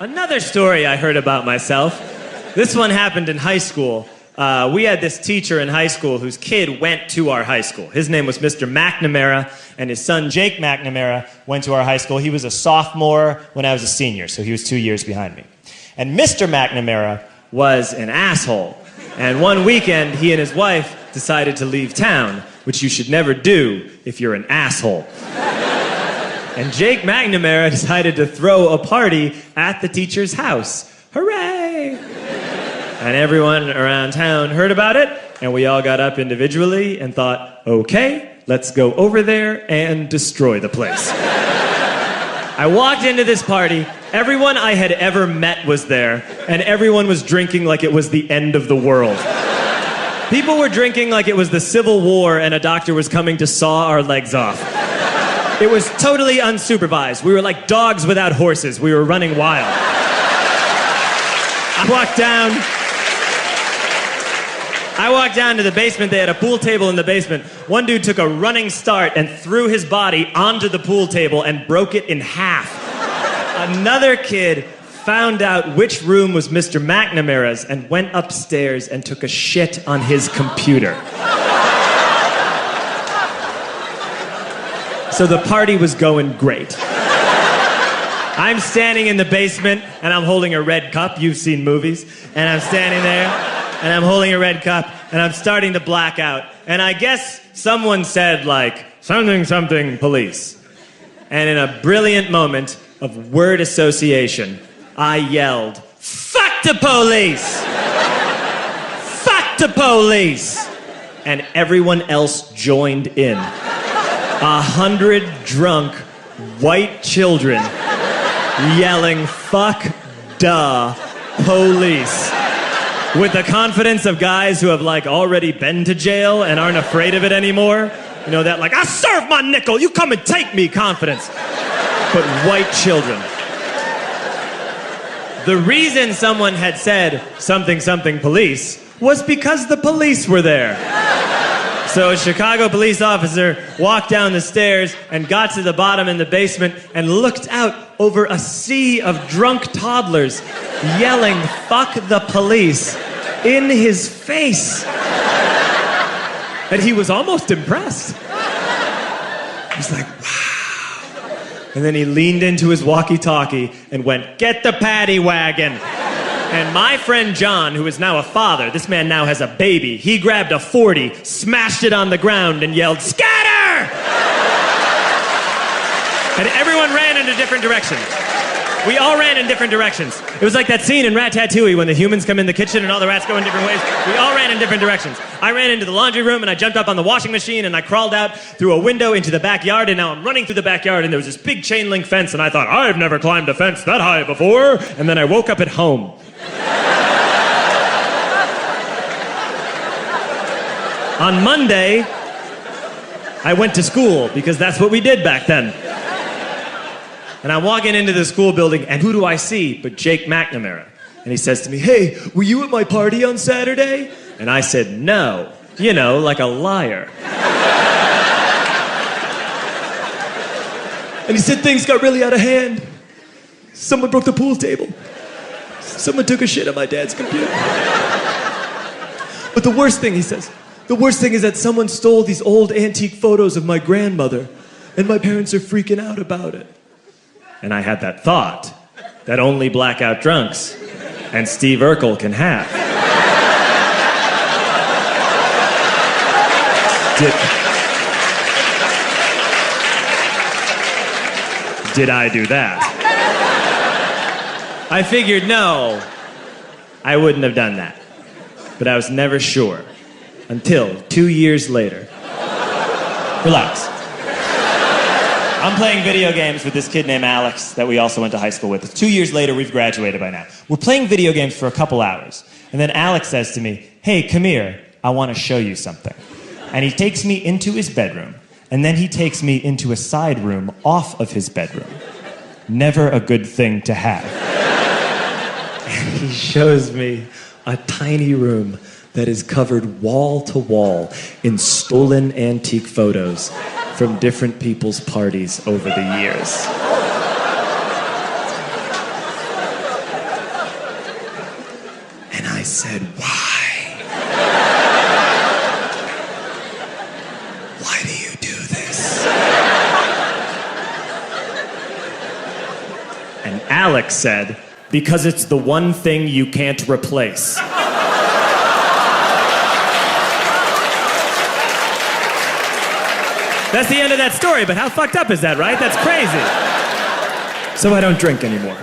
Another story I heard about myself. This one happened in high school. We had this teacher in high school whose kid went to our high school. His name was Mr. McNamara, and his son Jake McNamara went to our high school. He was a sophomore when I was a senior, so he was 2 years behind me. And Mr. McNamara was an asshole. And one weekend, he and his wife decided to leave town, which you should never do if you're an asshole. And Jake McNamara decided to throw a party at the teacher's house. Hooray! And everyone around town heard about it, and we all got up individually and thought, okay, let's go over there and destroy the place. I walked into this party, everyone I had ever met was there, and everyone was drinking like it was the end of the world. People were drinking like it was the Civil War and a doctor was coming to saw our legs off. It was totally unsupervised. We were like dogs without horses. We were running wild. I walked down to the basement. They had a pool table in the basement. One dude took a running start and threw his body onto the pool table and broke it in half. Another kid found out which room was Mr. McNamara's and went upstairs and took a shit on his computer. So the party was going great. I'm standing in the basement, and I'm holding a red cup. You've seen movies. And I'm standing there, and I'm holding a red cup, and I'm starting to black out. And I guess someone said, like, something, something, police. And in a brilliant moment of word association, I yelled, fuck the police! Fuck the police! And everyone else joined in. 100 drunk white children yelling, fuck the police. With the confidence of guys who have, like, already been to jail and aren't afraid of it anymore. You know, that, like, I serve my nickel, you come and take me confidence. But white children. The reason someone had said something, something, police was because the police were there. So a Chicago police officer walked down the stairs and got to the bottom in the basement and looked out over a sea of drunk toddlers yelling, fuck the police, in his face. And he was almost impressed. He was like, wow. And then he leaned into his walkie-talkie and went, get the paddy wagon. And my friend John, who is now a father, this man now has a baby, he grabbed a 40, smashed it on the ground, and yelled, scatter! And everyone ran in a different direction. We all ran in different directions. It was like that scene in Ratatouille when the humans come in the kitchen and all the rats go in different ways. We all ran in different directions. I ran into the laundry room, and I jumped up on the washing machine, and I crawled out through a window into the backyard, and now I'm running through the backyard, and there was this big chain link fence, and I thought, I've never climbed a fence that high before. And then I woke up at home. On Monday, I went to school because that's what we did back then. And I'm walking into the school building, and who do I see but Jake McNamara? And he says to me, hey, were you at my party on Saturday? And I said, no. You know, like a liar. And he said things got really out of hand. Someone broke the pool table. Someone took a shit on my dad's computer. But the worst thing, he says, the worst thing is that someone stole these old antique photos of my grandmother, and my parents are freaking out about it. And I had that thought that only blackout drunks and Steve Urkel can have. Did I do that? I figured, no, I wouldn't have done that. But I was never sure. Until 2 years later. Relax. I'm playing video games with this kid named Alex that we also went to high school with. 2 years later, we've graduated by now. We're playing video games for a couple hours. And then Alex says to me, hey, come here, I want to show you something. And he takes me into his bedroom. And then he takes me into a side room off of his bedroom. Never a good thing to have. And he shows me a tiny room that is covered wall to wall in stolen antique photos from different people's parties over the years. I said, why? Why do you do this? And Alex said, because it's the one thing you can't replace. That's the end of that story, but how fucked up is that, right? That's crazy. So I don't drink anymore.